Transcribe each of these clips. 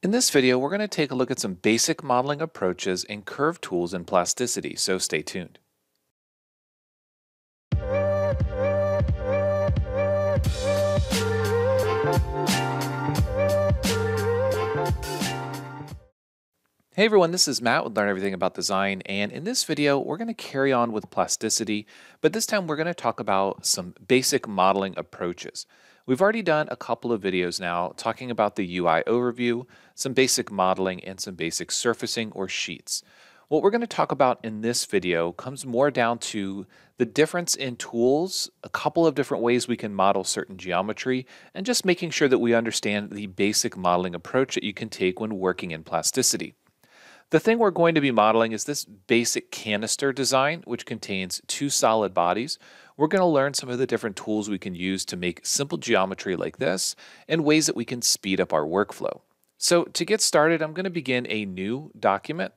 In this video, we're going to take a look at some basic modeling approaches and curve tools in plasticity, so stay tuned. Hey everyone, this is Matt with Learn Everything About Design, and in this video, we're going to carry on with plasticity, but this time we're going to talk about some basic modeling approaches. We've already done a couple of videos now talking about the UI overview, some basic modeling, and some basic surfacing or sheets. What we're going to talk about in this video comes more down to the difference in tools, a couple of different ways we can model certain geometry, and just making sure that we understand the basic modeling approach that you can take when working in plasticity. The thing we're going to be modeling is this basic canister design, which contains two solid bodies. We're going to learn some of the different tools we can use to make simple geometry like this and ways that we can speed up our workflow. So to get started, I'm going to begin a new document,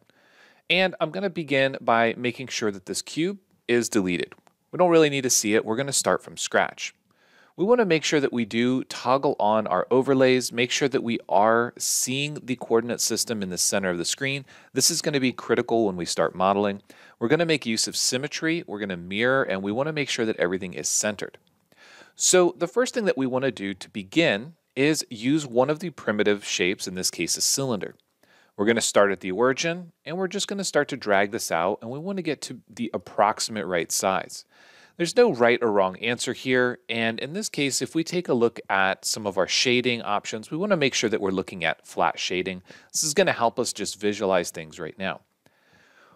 and I'm going to begin by making sure that this cube is deleted. We don't really need to see it. We're going to start from scratch. We want to make sure that we do toggle on our overlays, make sure that we are seeing the coordinate system in the center of the screen. This is going to be critical when we start modeling. We're going to make use of symmetry, we're going to mirror, and we want to make sure that everything is centered. So the first thing that we want to do to begin is use one of the primitive shapes, in this case a cylinder. We're going to start at the origin, and we're just going to start to drag this out, and we want to get to the approximate right size. There's no right or wrong answer here, and in this case, if we take a look at some of our shading options, we want to make sure that we're looking at flat shading. This is going to help us just visualize things right now.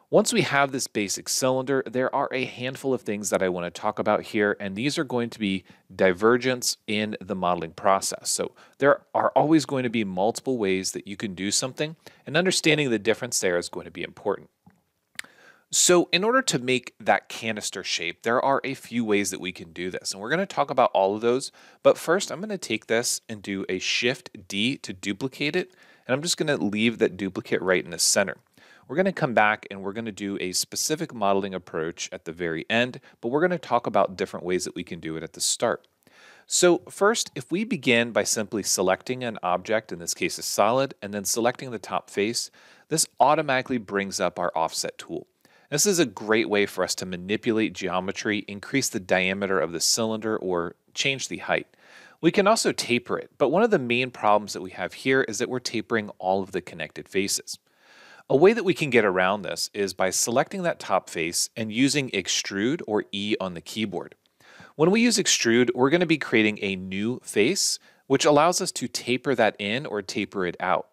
Once we have this basic cylinder, there are a handful of things that I want to talk about here, and these are going to be divergence in the modeling process. So there are always going to be multiple ways that you can do something, and understanding the difference there is going to be important. So in order to make that canister shape, there are a few ways that we can do this, and we're going to talk about all of those. But first, I'm going to take this and do a Shift D to duplicate it, and I'm just going to leave that duplicate right in the center. We're going to come back and we're going to do a specific modeling approach at the very end, but we're going to talk about different ways that we can do it at the start. So first, if we begin by simply selecting an object, in this case a solid, and then selecting the top face, this automatically brings up our offset tool. This is a great way for us to manipulate geometry, increase the diameter of the cylinder, or change the height. We can also taper it, but one of the main problems that we have here is that we're tapering all of the connected faces. A way that we can get around this is by selecting that top face and using Extrude or E on the keyboard. When we use Extrude, we're going to be creating a new face, which allows us to taper that in or taper it out.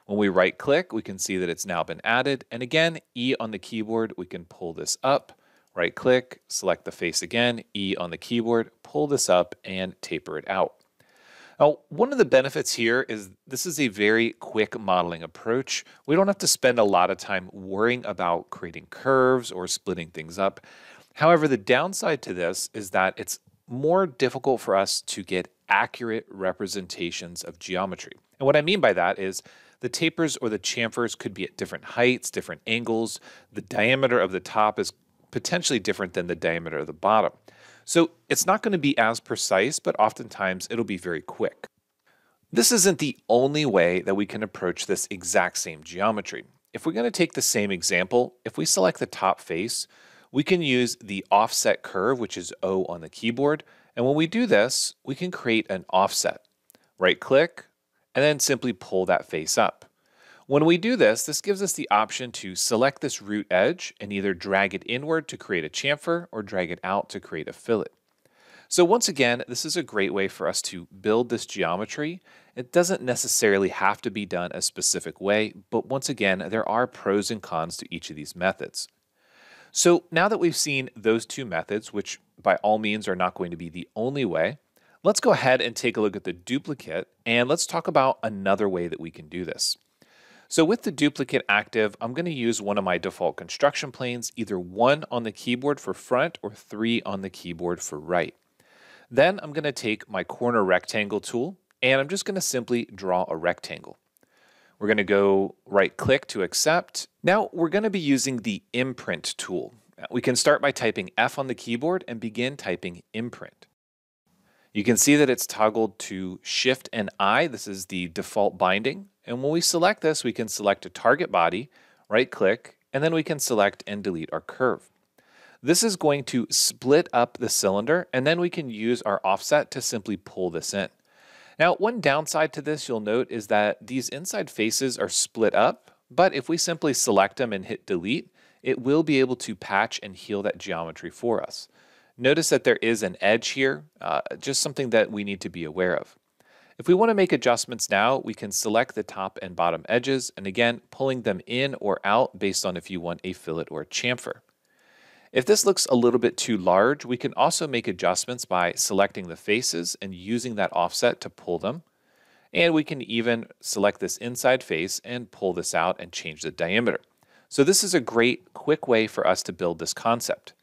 When we right click, we can see that it's now been added. And again, E on the keyboard, we can pull this up, right click, select the face again, E on the keyboard, pull this up and taper it out. Now, one of the benefits here is this is a very quick modeling approach. We don't have to spend a lot of time worrying about creating curves or splitting things up. However, the downside to this is that it's more difficult for us to get accurate representations of geometry. And what I mean by that is the tapers or the chamfers could be at different heights, different angles. The diameter of the top is potentially different than the diameter of the bottom. So it's not going to be as precise, but oftentimes it'll be very quick. This isn't the only way that we can approach this exact same geometry. If we're going to take the same example, if we select the top face, we can use the offset curve, which is O on the keyboard. And when we do this, we can create an offset. Right click, and then simply pull that face up. When we do this, this gives us the option to select this root edge and either drag it inward to create a chamfer or drag it out to create a fillet. So once again, this is a great way for us to build this geometry. It doesn't necessarily have to be done a specific way, but once again, there are pros and cons to each of these methods. So now that we've seen those two methods, which by all means are not going to be the only way, let's go ahead and take a look at the duplicate, and let's talk about another way that we can do this. So with the duplicate active, I'm going to use one of my default construction planes, either 1 on the keyboard for front or 3 on the keyboard for right. Then I'm going to take my corner rectangle tool, and I'm just going to simply draw a rectangle. We're going to go right click to accept. Now we're going to be using the Imprint tool. We can start by typing F on the keyboard and begin typing Imprint. You can see that it's toggled to Shift and I. This is the default binding. And when we select this, we can select a target body, right click, and then we can select and delete our curve. This is going to split up the cylinder, and then we can use our offset to simply pull this in. Now, one downside to this you'll note is that these inside faces are split up, but if we simply select them and hit delete, it will be able to patch and heal that geometry for us. Notice that there is an edge here, just something that we need to be aware of. If we want to make adjustments now, we can select the top and bottom edges, and again, pulling them in or out based on if you want a fillet or a chamfer. If this looks a little bit too large, we can also make adjustments by selecting the faces and using that offset to pull them. And we can even select this inside face and pull this out and change the diameter. So this is a great, quick way for us to build this concept.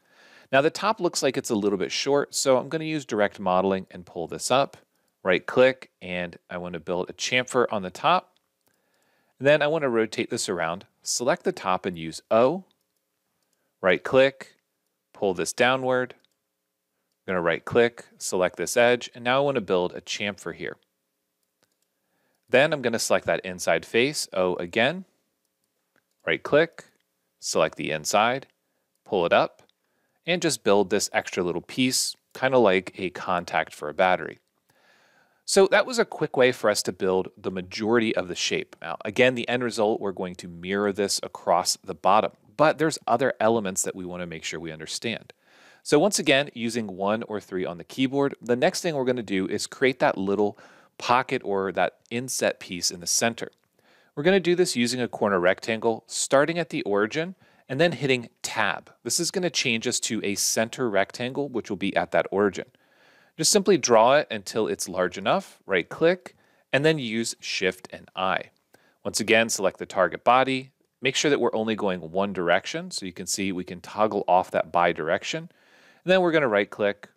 Now the top looks like it's a little bit short, so I'm going to use direct modeling and pull this up. Right click, and I want to build a chamfer on the top. Then I want to rotate this around, select the top and use O. Right click, pull this downward. I'm going to right click, select this edge, and now I want to build a chamfer here. Then I'm going to select that inside face, O again. Right click, select the inside, pull it up, and just build this extra little piece, kind of like a contact for a battery. So that was a quick way for us to build the majority of the shape. Now, again, the end result, we're going to mirror this across the bottom, but there's other elements that we want to make sure we understand. So once again, using 1 or 3 on the keyboard, the next thing we're going to do is create that little pocket or that inset piece in the center. We're going to do this using a corner rectangle, starting at the origin, and then hitting Tab. This is going to change us to a center rectangle, which will be at that origin. Just simply draw it until it's large enough, right click, and then use Shift and I. Once again, select the target body. Make sure that we're only going one direction, so you can see we can toggle off that bi-direction. And then we're going to right click,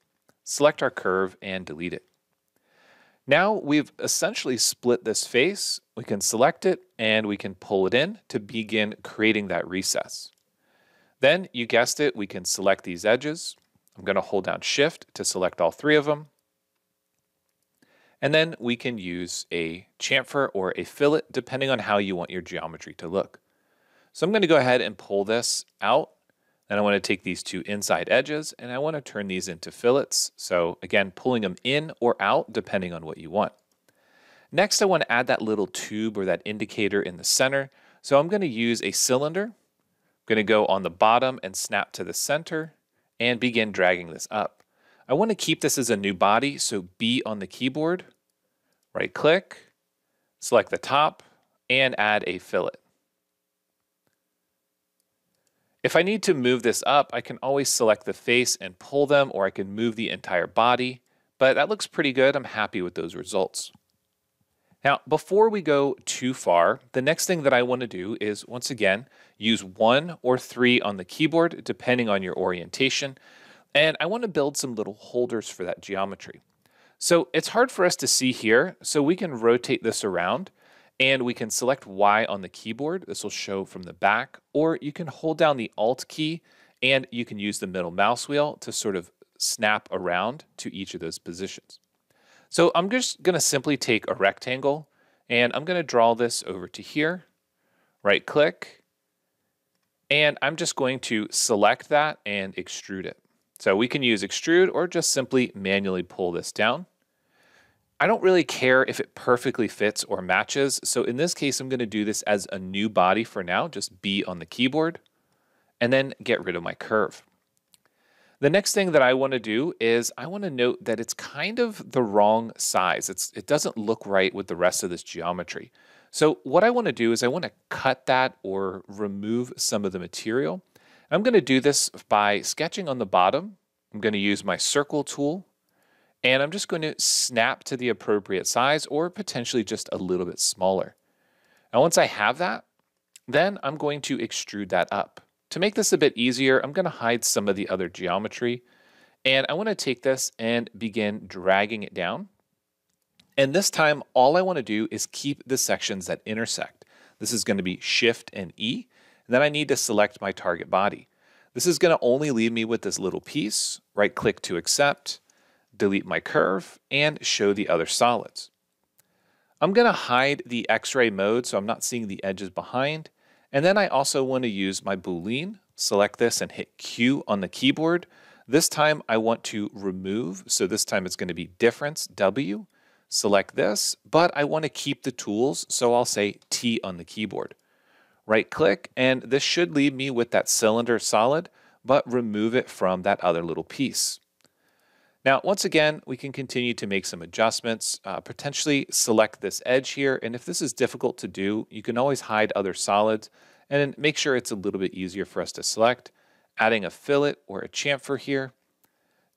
select our curve, and delete it. Now we've essentially split this face. We can select it, and we can pull it in to begin creating that recess. Then, you guessed it, we can select these edges. I'm going to hold down Shift to select all 3 of them. And then we can use a chamfer or a fillet, depending on how you want your geometry to look. So I'm going to go ahead and pull this out. Then I want to take these 2 inside edges, and I want to turn these into fillets. So again, pulling them in or out, depending on what you want. Next, I want to add that little tube or that indicator in the center. So I'm going to use a cylinder. I'm going to go on the bottom and snap to the center and begin dragging this up. I want to keep this as a new body, so B on the keyboard, right click, select the top, and add a fillet. If I need to move this up, I can always select the face and pull them, or I can move the entire body, but that looks pretty good. I'm happy with those results. Now, before we go too far, the next thing that I want to do is, once again, use 1 or 3 on the keyboard, depending on your orientation, and I want to build some little holders for that geometry. So it's hard for us to see here, so we can rotate this around, and we can select Y on the keyboard. This will show from the back, or you can hold down the Alt key, and you can use the middle mouse wheel to sort of snap around to each of those positions. So I'm just going to simply take a rectangle, and I'm going to draw this over to here, right click, and I'm just going to select that and extrude it. So we can use extrude or just simply manually pull this down. I don't really care if it perfectly fits or matches, so in this case I'm going to do this as a new body for now, just B on the keyboard, and then get rid of my curve. The next thing that I want to do is I want to note that it's kind of the wrong size. It doesn't look right with the rest of this geometry. So what I want to do is I want to cut that or remove some of the material. I'm going to do this by sketching on the bottom. I'm going to use my circle tool, and I'm just going to snap to the appropriate size or potentially just a little bit smaller. Now once I have that, then I'm going to extrude that up. To make this a bit easier, I'm going to hide some of the other geometry, and I want to take this and begin dragging it down. And this time, all I want to do is keep the sections that intersect. This is going to be Shift and E, and then I need to select my target body. This is going to only leave me with this little piece. Right click to accept, delete my curve, and show the other solids. I'm going to hide the X-ray mode so I'm not seeing the edges behind. And then I also want to use my Boolean. Select this and hit Q on the keyboard. This time I want to remove, so this time it's going to be difference, W. Select this, but I want to keep the tools, so I'll say T on the keyboard. Right click, and this should leave me with that cylinder solid, but remove it from that other little piece. Now, once again, we can continue to make some adjustments, potentially select this edge here, and if this is difficult to do, you can always hide other solids and make sure it's a little bit easier for us to select, adding a fillet or a chamfer here,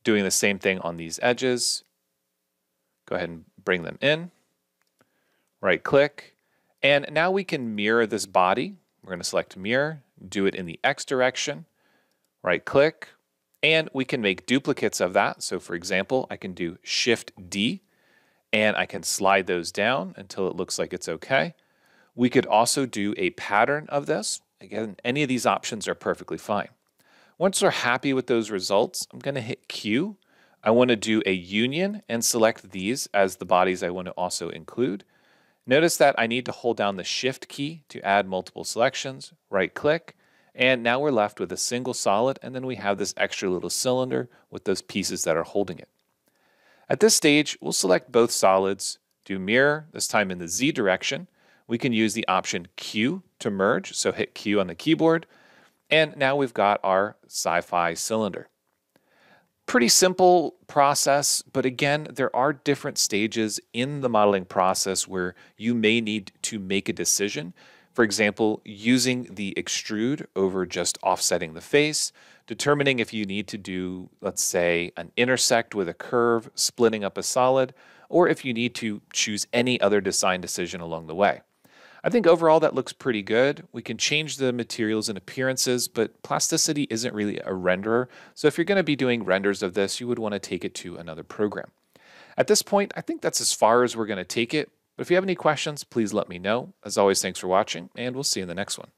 doing the same thing on these edges. Go ahead and bring them in, right click, and now we can mirror this body. We're going to select mirror, do it in the X direction, right click, and we can make duplicates of that. So for example, I can do Shift D and I can slide those down until it looks like it's okay. We could also do a pattern of this. Again, any of these options are perfectly fine. Once we're happy with those results, I'm going to hit Q. I want to do a union and select these as the bodies I want to also include. Notice that I need to hold down the Shift key to add multiple selections, right click, and now we're left with a single solid, and then we have this extra little cylinder with those pieces that are holding it. At this stage, we'll select both solids, do mirror, this time in the Z direction. We can use the option Q to merge, so hit Q on the keyboard, and now we've got our sci-fi cylinder. Pretty simple process, but again, there are different stages in the modeling process where you may need to make a decision. For example, using the extrude over just offsetting the face, determining if you need to do, let's say, an intersect with a curve, splitting up a solid, or if you need to choose any other design decision along the way. I think overall that looks pretty good. We can change the materials and appearances, but Plasticity isn't really a renderer. So if you're going to be doing renders of this, you would want to take it to another program. At this point, I think that's as far as we're going to take it. But if you have any questions, please let me know. As always, thanks for watching, and we'll see you in the next one.